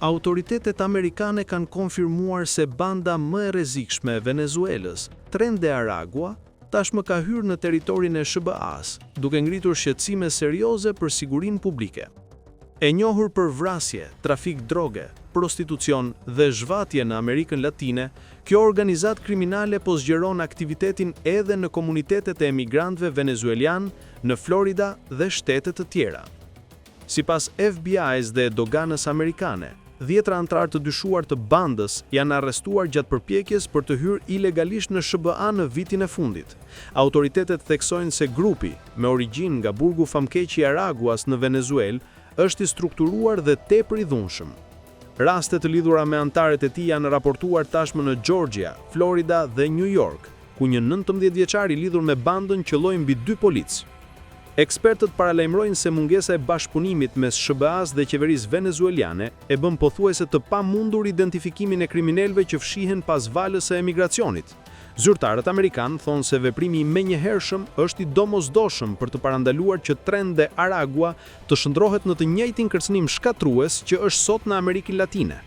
Autoritetet amerikane kanë konfirmuar se banda më e rrezikshme e Venezuelës, Tren de Aragua, tashmë ka hyrë në territorin e SBA-s, duke ngritur shqetësime serioze për sigurinë publike. E njohur për vrasje, trafik droge, prostitucion dhe zhvatje në Amerikën Latine, kjo organizatë kriminale po zgjeron aktivitetin edhe në komunitetet e emigrantëve venezuelian në Florida dhe shtete të tjera. Sipas FBI-s dhe doganës amerikane, 10 anëtar të dyshuar të bandës janë arrestuar gjatë përpjekjes për të hyrë ilegalisht në SBA në vitin e fundit. Autoritetet theksojnë se grupi, me origjinë nga burgu famkeq i Araguas në Venezuelë, është i strukturuar dhe tepër i dhunshëm. Raste të lidhura me anëtarët e tij janë raportuar tashmë në Georgia, Florida dhe New York, ku një 19 vjeçar i lidhur me bandën qelloi mbi 2 policë. Ekspertët paralajmërojnë se mungesa e bashkëpunimit mes SBA-s dhe qeverisë venezueliane e bën pothuajse të pamundur identifikimin e kriminalëve që fshihen pas valës së emigracionit. Zyrtarët amerikanë thonë se veprimi i menjëhershëm është i domosdoshëm për të parandaluar që Tren de Aragua të shndrohet në të njëjtin kërcënim shkatrues që është sot në Amerikën Latine.